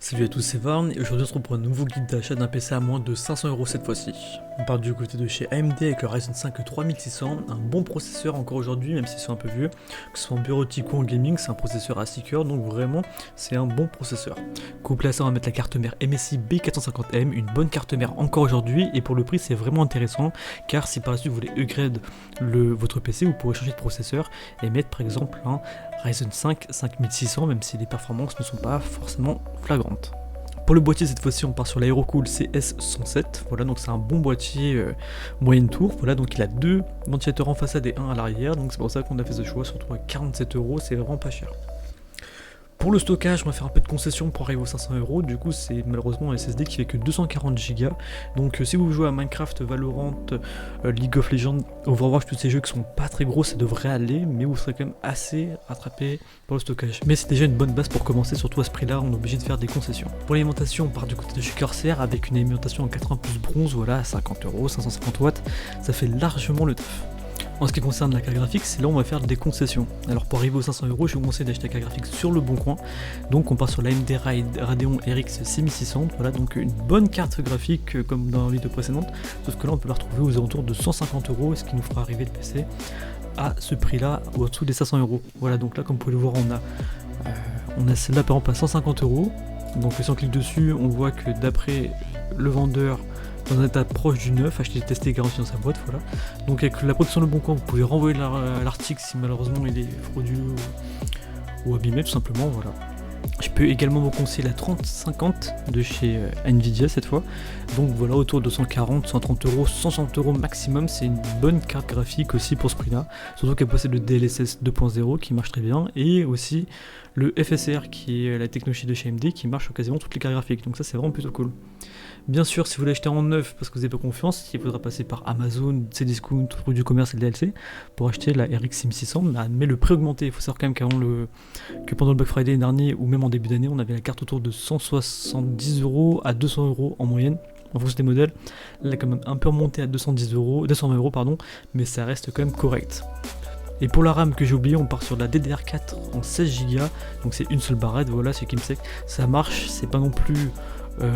Salut à tous, c'est Varn et aujourd'hui on se retrouve pour un nouveau guide d'achat d'un PC à moins de 500 € cette fois-ci. On part du côté de chez AMD avec le Ryzen 5 3600, un bon processeur encore aujourd'hui même si c'est un peu vieux, que ce soit en bureautique ou en gaming, c'est un processeur à 6 cœurs donc vraiment c'est un bon processeur. Couplé à ça on va mettre la carte mère MSI B450M, une bonne carte mère encore aujourd'hui et pour le prix c'est vraiment intéressant car si par la suite vous voulez upgrade votre PC vous pourrez changer de processeur et mettre par exemple un Ryzen 5 5600 même si les performances ne sont pas forcément flagrantes. Pour le boîtier cette fois-ci on part sur l'Aerocool CS107, voilà donc c'est un bon boîtier moyenne tour, voilà donc il a deux ventilateurs en façade et un à l'arrière, donc c'est pour ça qu'on a fait ce choix, surtout à 47 €, c'est vraiment pas cher. Pour le stockage, on va faire un peu de concession pour arriver aux 500 €, du coup c'est malheureusement un SSD qui fait que 240 Go, donc si vous jouez à Minecraft, Valorant, League of Legends, Overwatch, tous ces jeux qui sont pas très gros, ça devrait aller, mais vous serez quand même assez rattrapé pour le stockage. Mais c'est déjà une bonne base pour commencer, surtout à ce prix là, on est obligé de faire des concessions. Pour l'alimentation, on part du côté de chez Corsair avec une alimentation en 80 pouces bronze, voilà, à 50 €, 550 watts, ça fait largement le taf. En ce qui concerne la carte graphique, c'est là où on va faire des concessions. Alors pour arriver aux 500 €, je vais vous conseiller d'acheter la carte graphique sur le bon coin. Donc on part sur l'AMD Radeon RX 6600, voilà donc une bonne carte graphique comme dans la vidéo précédente, sauf que là on peut la retrouver aux alentours de 150 €, ce qui nous fera arriver le PC à ce prix là, ou en dessous des 500 €. Voilà donc là comme vous pouvez le voir on a celle-là par exemple à 150 €. Donc si on clique dessus, on voit que d'après le vendeur, dans un état proche du neuf, acheter, tester, garanti dans sa boîte, voilà. Donc avec la protection Le Bon Coin, vous pouvez renvoyer l'article si malheureusement il est frauduleux ou abîmé tout simplement, voilà. Je peux également vous conseiller la 3050 de chez Nvidia cette fois, donc voilà autour de 140, 130 €, 160 € maximum, c'est une bonne carte graphique aussi pour ce prix là, surtout qu'elle possède le DLSS 2.0 qui marche très bien, et aussi le FSR qui est la technologie de chez AMD qui marche sur quasiment toutes les cartes graphiques, donc ça c'est vraiment plutôt cool. Bien sûr, si vous voulez acheter en neuf parce que vous n'avez pas confiance, il faudra passer par Amazon, Cdiscount, Rue du Commerce et le DLC pour acheter la RX 6600, mais le prix augmenté. Il faut savoir quand même que pendant le Black Friday dernier ou même en début d'année, on avait la carte autour de 170 € à 200 € en moyenne en fonction des modèles. Elle a quand même un peu remonté à 220 € pardon, mais ça reste quand même correct. Et pour la RAM que j'ai oublié, on part sur la DDR4 en 16 Go, donc c'est une seule barrette, voilà ce qui me sait. Ça marche, c'est pas non plus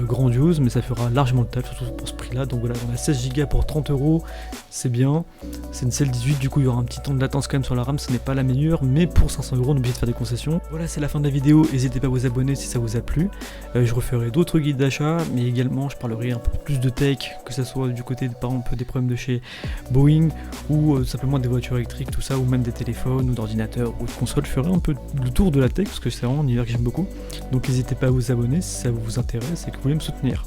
grandiose, mais ça fera largement le taf, surtout pour ce prix là. Donc voilà, on a 16 Go pour 30 €, c'est bien. C'est une celle 18, du coup il y aura un petit temps de latence quand même sur la RAM, ce n'est pas la meilleure, mais pour 500 € on est obligé de faire des concessions. Voilà, c'est la fin de la vidéo, n'hésitez pas à vous abonner si ça vous a plu. Je referai d'autres guides d'achat, mais également je parlerai un peu plus de tech, que ce soit du côté par exemple des problèmes de chez Boeing, ou simplement des voitures électriques, tout ça, ou même des téléphones, ou d'ordinateurs, ou de consoles. Je ferai un peu le tour de la tech, parce que c'est vraiment un univers que j'aime beaucoup. Donc n'hésitez pas à vous abonner si ça vous intéresse et que vous voulez me soutenir.